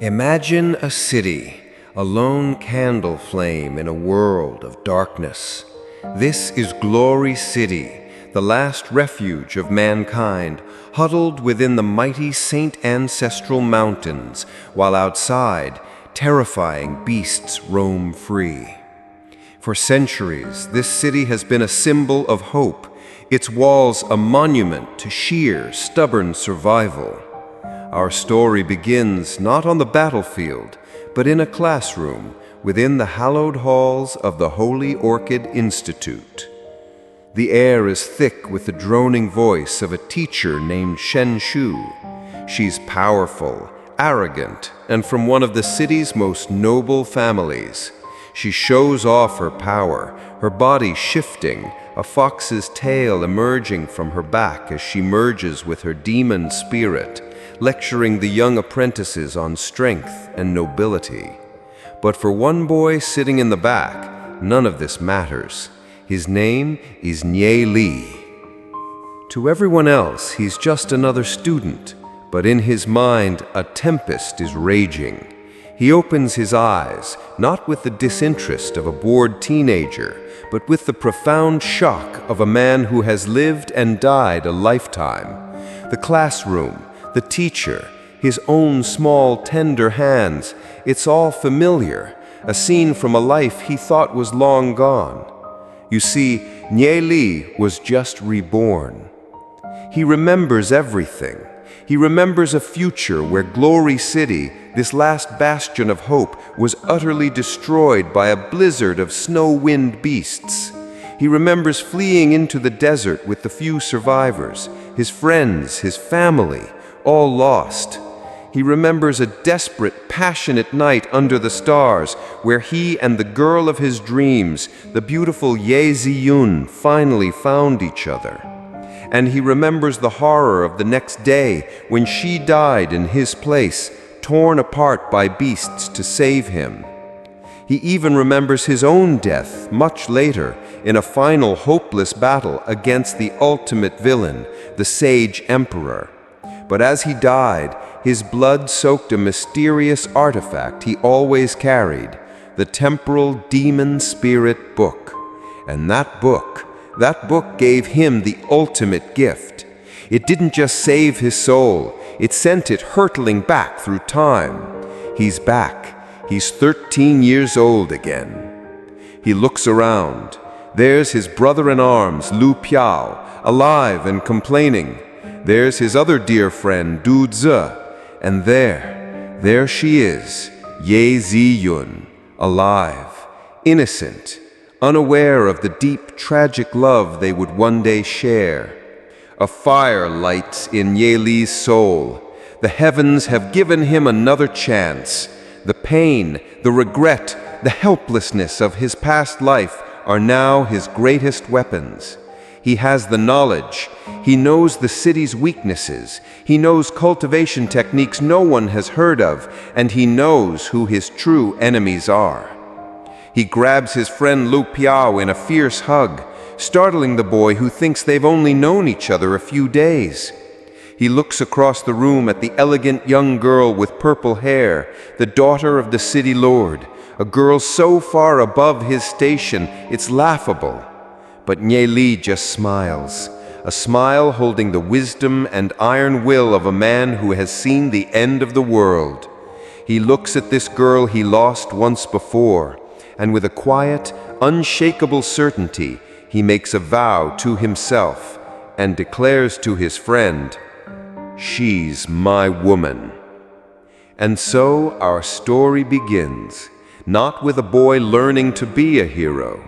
Imagine a city, a lone candle flame in a world of darkness. This is Glory City, the last refuge of mankind, huddled within the mighty Saint Ancestral Mountains, while outside, terrifying beasts roam free. For centuries, this city has been a symbol of hope, its walls a monument to sheer, stubborn survival. Our story begins not on the battlefield, but in a classroom within the hallowed halls of the Holy Orchid Institute. The air is thick with the droning voice of a teacher named Shen Shu. She's powerful, arrogant, and from one of the city's most noble families. She shows off her power, her body shifting, a fox's tail emerging from her back as she merges with her demon spirit, lecturing the young apprentices on strength and nobility. But for one boy sitting in the back, none of this matters. His name is Nye Li. To everyone else, he's just another student, but in his mind, a tempest is raging. He opens his eyes, not with the disinterest of a bored teenager, but with the profound shock of a man who has lived and died a lifetime. The classroom, the teacher, his own small, tender hands, it's all familiar, a scene from a life he thought was long gone. You see, Nye Li was just reborn. He remembers everything. He remembers a future where Glory City, this last bastion of hope, was utterly destroyed by a blizzard of snow-wind beasts. He remembers fleeing into the desert with the few survivors, his friends, his family, all lost. He remembers a desperate, passionate night under the stars where he and the girl of his dreams, the beautiful Ye Ziyun, finally found each other. And he remembers the horror of the next day when she died in his place, torn apart by beasts to save him. He even remembers his own death much later in a final hopeless battle against the ultimate villain, the Sage Emperor. But as he died, his blood soaked a mysterious artifact he always carried, the temporal demon spirit book. And that book gave him the ultimate gift. It didn't just save his soul, it sent it hurtling back through time. He's back. He's 13 years old again. He looks around. There's his brother-in-arms, Lu Piao, alive and complaining. There's his other dear friend, Du Zi, and there she is, Ye Ziyun, alive, innocent, unaware of the deep, tragic love they would one day share. A fire lights in Nye Li's soul. The heavens have given him another chance. The pain, the regret, the helplessness of his past life are now his greatest weapons. He has the knowledge. He knows the city's weaknesses. He knows cultivation techniques no one has heard of, and he knows who his true enemies are. He grabs his friend Lu Piao in a fierce hug, startling the boy who thinks they've only known each other a few days. He looks across the room at the elegant young girl with purple hair, the daughter of the city lord, a girl so far above his station it's laughable. But Nye Li just smiles, a smile holding the wisdom and iron will of a man who has seen the end of the world. He looks at this girl he lost once before, and with a quiet, unshakable certainty, he makes a vow to himself and declares to his friend, "She's my woman." And so our story begins, not with a boy learning to be a hero,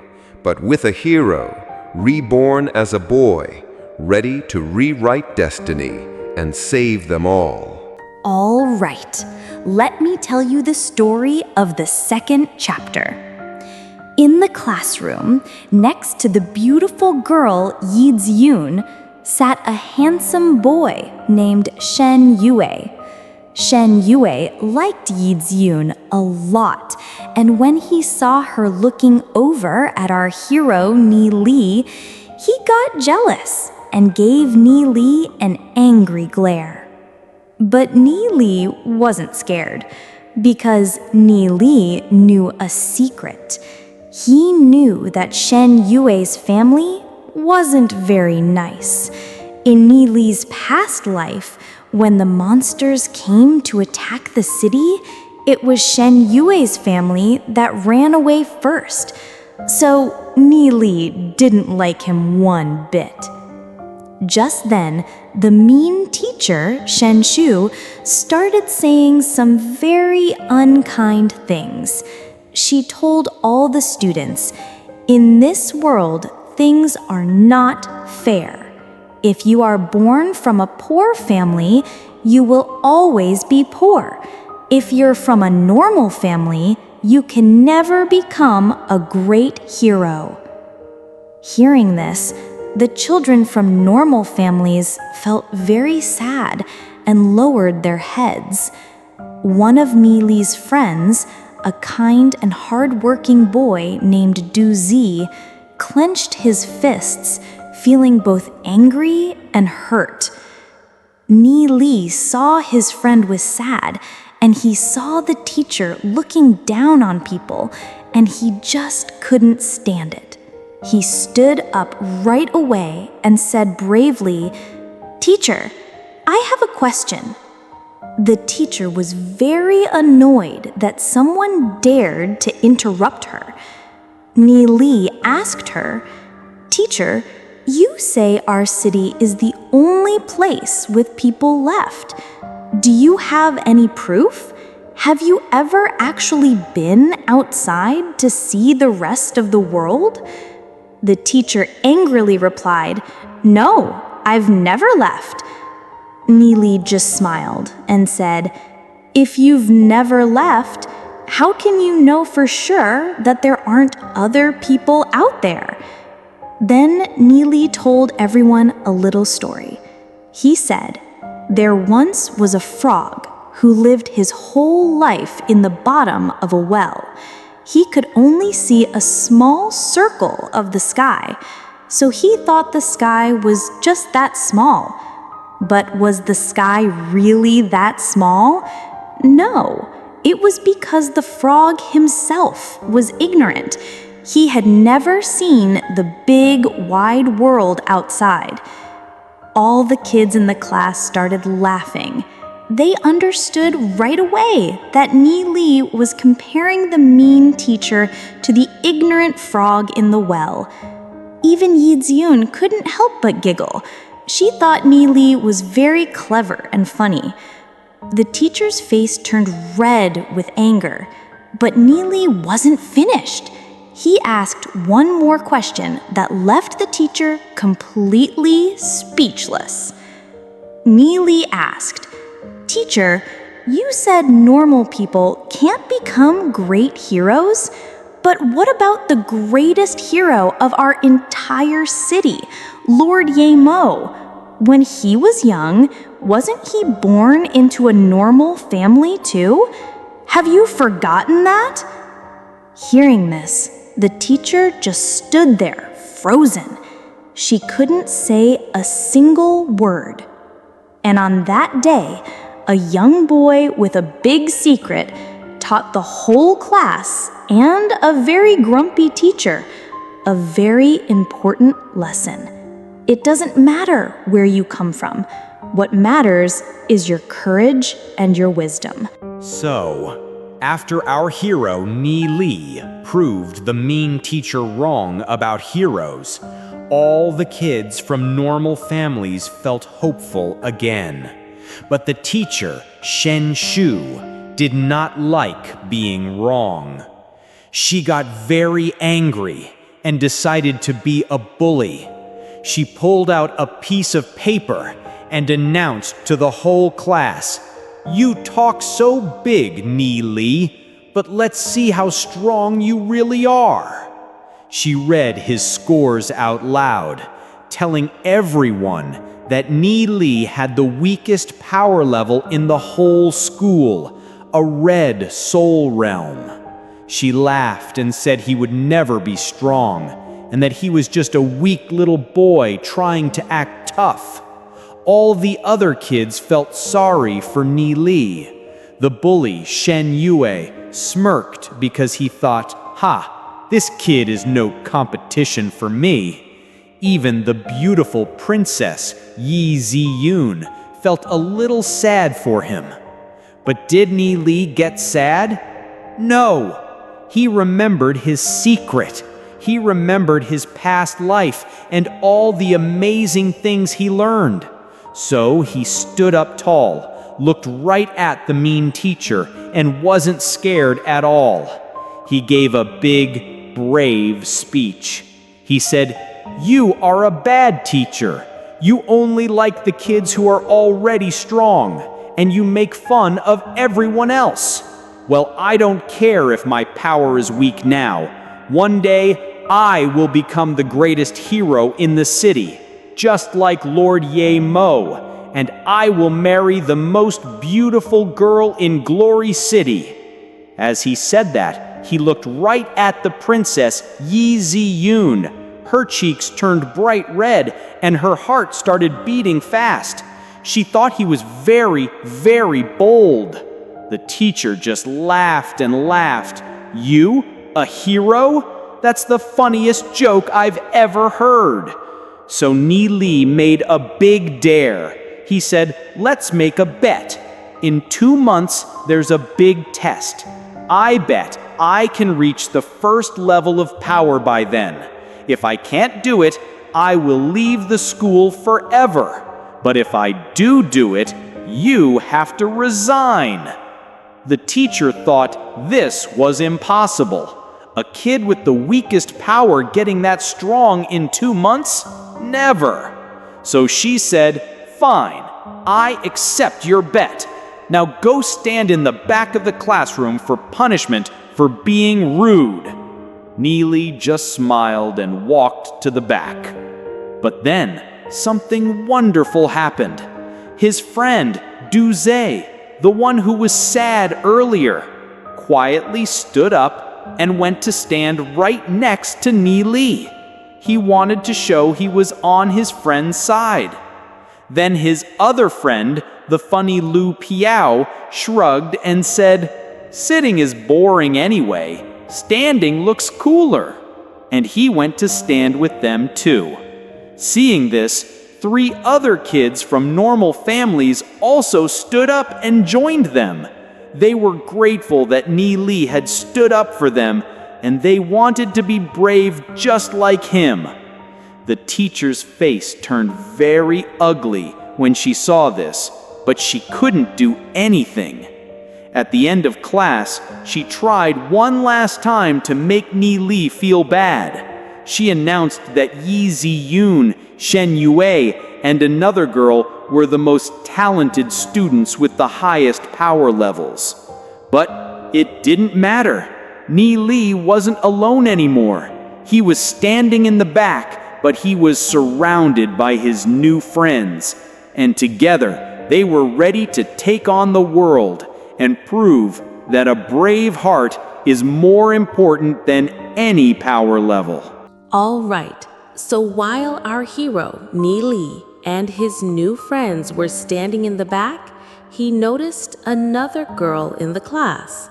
but with a hero, reborn as a boy, ready to rewrite destiny and save them all. All right, let me tell you the story of the second chapter. In the classroom, next to the beautiful girl Ye Ziyun, sat a handsome boy named Shen Yue. Shen Yue liked Ye Ziyun a lot, and when he saw her looking over at our hero Nye Li, he got jealous and gave Nye Li an angry glare. But Nye Li wasn't scared. because Ni Li knew a secret. He knew that Shen Yue's family wasn't very nice. In Ni Li's past life, when the monsters came to attack the city, it was Shen Yue's family that ran away first. So Ni Li didn't like him one bit. Just then, the mean teacher, Shen Shu, started saying some very unkind things. She told all the students, "In this world, things are not fair. If you are born from a poor family, you will always be poor. If you're from a normal family, you can never become a great hero." Hearing this, the children from normal families felt very sad and lowered their heads. One of Ni Li's friends, a kind and hard-working boy named Du Zi, clenched his fists, feeling both angry and hurt. Ni Li saw his friend was sad, and he saw the teacher looking down on people, and he just couldn't stand it. He stood up right away and said bravely, "Teacher, I have a question." The teacher was very annoyed that someone dared to interrupt her. Ni Li asked her, "Teacher, you say our city is the only place with people left. Do you have any proof? Have you ever actually been outside to see the rest of the world?" The teacher angrily replied, "No, I've never left." Ni Li just smiled and said, "If you've never left, how can you know for sure that there aren't other people out there?" Then Ni Li told everyone a little story. He said, "There once was a frog who lived his whole life in the bottom of a well. He could only see a small circle of the sky, so he thought the sky was just that small. But was the sky really that small? No, it was because the frog himself was ignorant. He had never seen the big, wide world outside." All the kids in the class started laughing. They understood right away that Ni Li was comparing the mean teacher to the ignorant frog in the well. Even Yi Ziyun couldn't help but giggle. She thought Ni Li was very clever and funny. The teacher's face turned red with anger, but Ni Li wasn't finished. He asked one more question that left the teacher completely speechless. Ni Li asked, "Teacher, you said normal people can't become great heroes, but what about the greatest hero of our entire city, Lord Ye Mo? When he was young, wasn't he born into a normal family too? Have you forgotten that?" Hearing this, the teacher just stood there, frozen. She couldn't say a single word. And on that day, a young boy with a big secret taught the whole class and a very grumpy teacher a very important lesson. It doesn't matter where you come from. What matters is your courage and your wisdom. So, after our hero Ni Li proved the mean teacher wrong about heroes, all the kids from normal families felt hopeful again. But the teacher, Shen Shu, did not like being wrong. She got very angry and decided to be a bully. She pulled out a piece of paper and announced to the whole class, "You talk so big, Ni Li, but let's see how strong you really are." She read his scores out loud, telling everyone that Ni Li had the weakest power level in the whole school, a red soul realm. She laughed and said he would never be strong, and that he was just a weak little boy trying to act tough. All the other kids felt sorry for Ni Li. The bully, Shen Yue, smirked because he thought, "Ha, this kid is no competition for me." Even the beautiful princess, Yi Ziyun, felt a little sad for him. But did Ni Li get sad? No. He remembered his secret. He remembered his past life and all the amazing things he learned. So he stood up tall, looked right at the mean teacher, and wasn't scared at all. He gave a big, brave speech. He said, "You are a bad teacher. You only like the kids who are already strong, and you make fun of everyone else. Well, I don't care if my power is weak now. One day, I will become the greatest hero in the city, just like Lord Ye Mo, and I will marry the most beautiful girl in Glory City." As he said that, he looked right at the princess Yi Ziyun. Her cheeks turned bright red, and her heart started beating fast. She thought he was very, very bold. The teacher just laughed and laughed. "You? A hero? That's the funniest joke I've ever heard." So Ni Li made a big dare. He said, "Let's make a bet. In 2 months, there's a big test. I bet I can reach the first level of power by then. If I can't do it, I will leave the school forever. But if I do it, you have to resign." The teacher thought this was impossible. A kid with the weakest power getting that strong in 2 months? Never. So she said, "Fine, I accept your bet. Now go stand in the back of the classroom for punishment for being rude." Ni Li just smiled and walked to the back. But then something wonderful happened. His friend, Du Zhe, the one who was sad earlier, quietly stood up and went to stand right next to Ni Li. He wanted to show he was on his friend's side. Then his other friend, the funny Lu Piao, shrugged and said, "Sitting is boring anyway. Standing looks cooler." And he went to stand with them too. Seeing this, 3 other kids from normal families also stood up and joined them. They were grateful that Ni Li had stood up for them, and they wanted to be brave just like him. The teacher's face turned very ugly when she saw this, but she couldn't do anything. At the end of class, she tried one last time to make Ni Li feel bad. She announced that Yi Ziyun, Shen Yue, and another girl were the most talented students with the highest power levels. But it didn't matter. Ni Li wasn't alone anymore. He was standing in the back, but he was surrounded by his new friends. And together, they were ready to take on the world and prove that a brave heart is more important than any power level. All right, so while our hero, Ni Li, and his new friends were standing in the back, he noticed another girl in the class.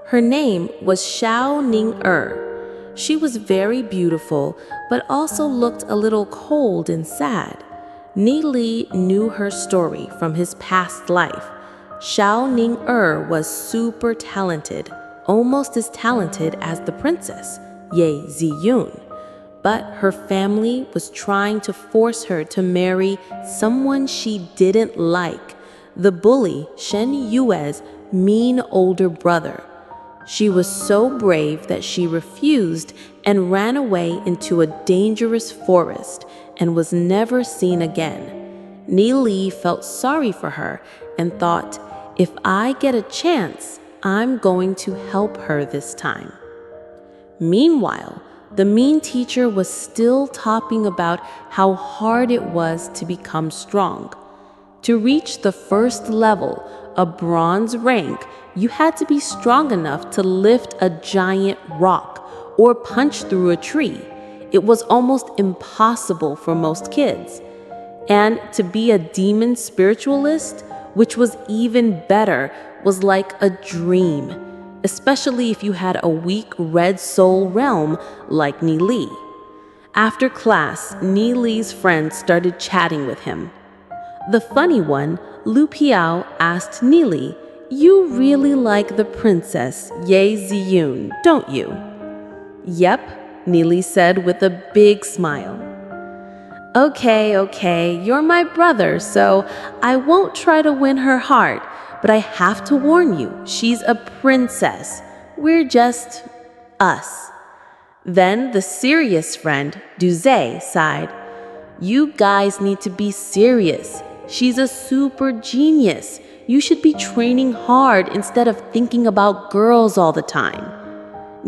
Her name was Xiao Ning-er. She was very beautiful, but also looked a little cold and sad. Ni Li knew her story from his past life. Xiao Ning-er was super talented, almost as talented as the princess, Ye Ziyun. But her family was trying to force her to marry someone she didn't like, the bully Shen Yue's mean older brother. She was so brave that she refused and ran away into a dangerous forest and was never seen again. Ni Li felt sorry for her and thought, if I get a chance, I'm going to help her this time. Meanwhile, the mean teacher was still talking about how hard it was to become strong. To reach the first level, a bronze rank, you had to be strong enough to lift a giant rock or punch through a tree. It was almost impossible for most kids. And to be a demon spiritualist, which was even better, was like a dream, especially if you had a weak red soul realm like Ni Li. After class, Ni Li's friends started chatting with him. The funny one, Lu Piao, asked Ni Li, "You really like the princess Ye Ziyun, don't you?" "Yep," Ni Li said with a big smile. Okay, you're my brother, so I won't try to win her heart, but I have to warn you, she's a princess. We're just us." Then the serious friend, Duze, sighed. "You guys need to be serious. She's a super genius. You should be training hard instead of thinking about girls all the time."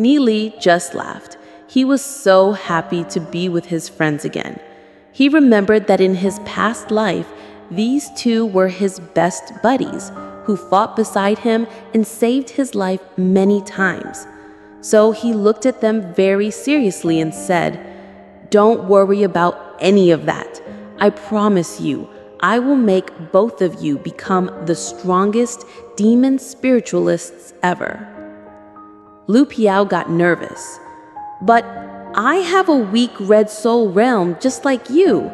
Ni Li just laughed. He was so happy to be with his friends again. He remembered that in his past life, these two were his best buddies who fought beside him and saved his life many times. So he looked at them very seriously and said, "Don't worry about any of that. I promise you, I will make both of you become the strongest demon spiritualists ever." Lu Piao got nervous. "But I have a weak red soul realm just like you.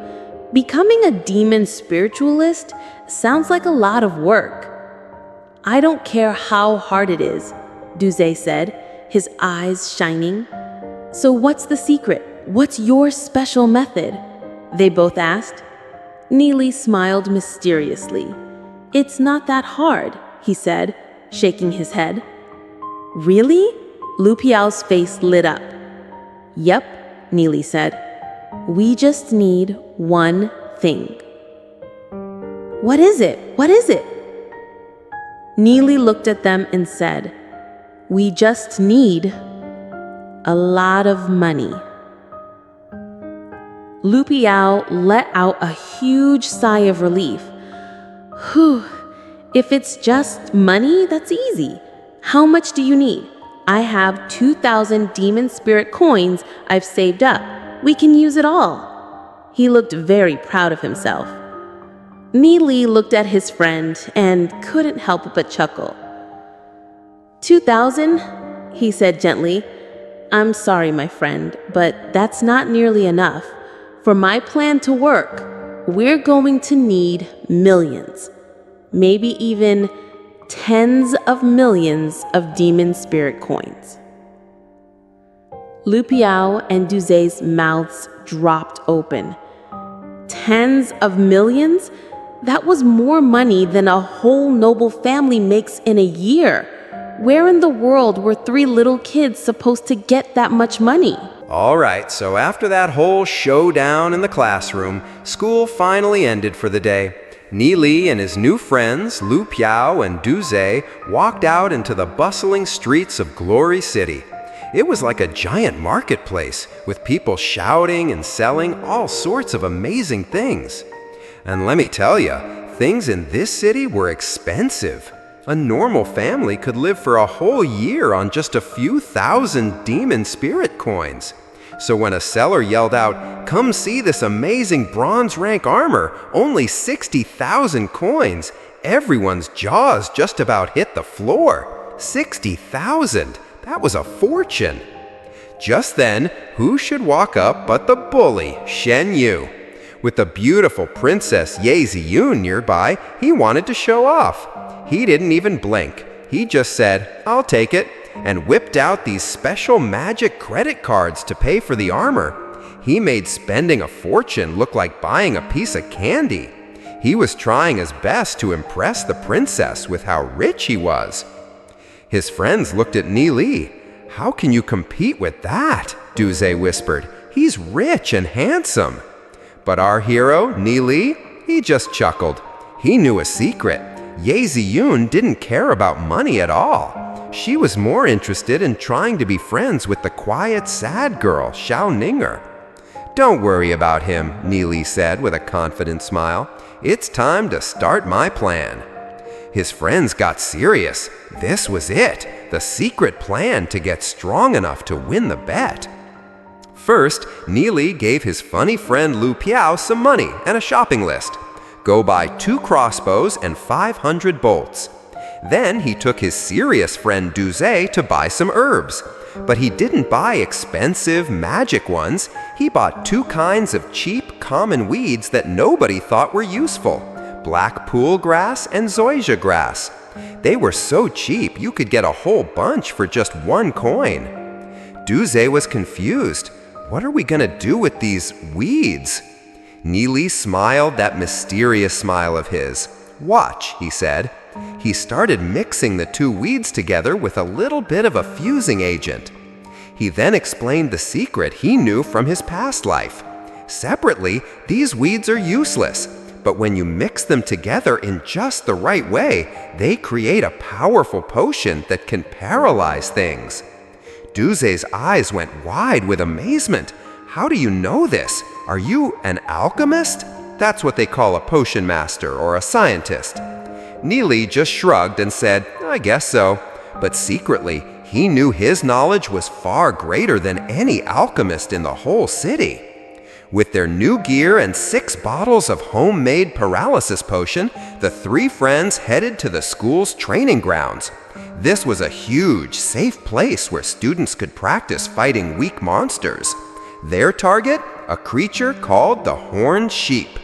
Becoming a demon spiritualist sounds like a lot of work." "I don't care how hard it is," Duze said, his eyes shining. "So what's the secret? What's your special method?" they both asked. Ni Li smiled mysteriously. "It's not that hard," he said, shaking his head. "Really?" Lu Piao's face lit up. "Yep," Ni Li said. "We just need one thing." "What is it? What is it?" Ni Li looked at them and said, "We just need a lot of money." Lu Piao let out a huge sigh of relief. "Whew, if it's just money, that's easy. How much do you need?" "I have 2,000 demon spirit coins I've saved up. We can use it all." He looked very proud of himself. Ni Li looked at his friend and couldn't help but chuckle. 2,000? He said gently. "I'm sorry, my friend, but that's not nearly enough. For my plan to work, we're going to need millions, maybe even tens of millions of demon spirit coins." Lu Piao and Duze's mouths dropped open. Tens of millions? That was more money than a whole noble family makes in a year. Where in the world were 3 little kids supposed to get that much money? All right, so after that whole showdown in the classroom, school finally ended for the day. Ni Li and his new friends, Lu Piao and Duze, walked out into the bustling streets of Glory City. It was like a giant marketplace, with people shouting and selling all sorts of amazing things. And let me tell you, things in this city were expensive. A normal family could live for a whole year on just a few thousand demon spirit coins. So when a seller yelled out, "Come see this amazing bronze rank armor, only 60,000 coins," everyone's jaws just about hit the floor. 60,000! That was a fortune. Just then, who should walk up but the bully, Shen Yu. With the beautiful princess Ye Ziyun nearby, he wanted to show off. He didn't even blink. He just said, "I'll take it," and whipped out these special magic credit cards to pay for the armor. He made spending a fortune look like buying a piece of candy. He was trying his best to impress the princess with how rich he was. His friends looked at Ni Li. "How can you compete with that?" Duze whispered. "He's rich and handsome." But our hero, Ni Li, he just chuckled. He knew a secret. Ye Ziyun didn't care about money at all. She was more interested in trying to be friends with the quiet, sad girl, Xiao Ninger. "Don't worry about him," Ni Li said with a confident smile. "It's time to start my plan." His friends got serious. This was it, the secret plan to get strong enough to win the bet. First, Ni Li gave his funny friend Lu Piao some money and a shopping list. Go buy 2 crossbows and 500 bolts. Then he took his serious friend Duze to buy some herbs. But he didn't buy expensive, magic ones. He bought 2 kinds of cheap, common weeds that nobody thought were useful: black pool grass and zoysia grass. They were so cheap you could get a whole bunch for just 1 coin. Duze was confused. What are we gonna do with these weeds? Neely smiled that mysterious smile of his. "Watch," he said. He started mixing the 2 weeds together with a little bit of a fusing agent. He then explained the secret he knew from his past life. Separately, these weeds are useless, but when you mix them together in just the right way, they create a powerful potion that can paralyze things. Duze's eyes went wide with amazement. "How do you know this? Are you an alchemist?" That's what they call a potion master or a scientist. Neely just shrugged and said, "I guess so." But secretly, he knew his knowledge was far greater than any alchemist in the whole city. With their new gear and 6 bottles of homemade paralysis potion, the 3 friends headed to the school's training grounds. This was a huge, safe place where students could practice fighting weak monsters. Their target? A creature called the Horned Sheep.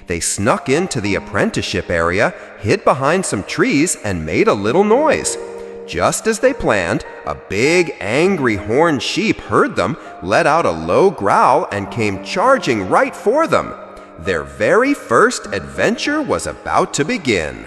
They snuck into the apprenticeship area, hid behind some trees, and made a little noise. Just as they planned, a big, angry horned sheep heard them, let out a low growl, and came charging right for them. Their very first adventure was about to begin.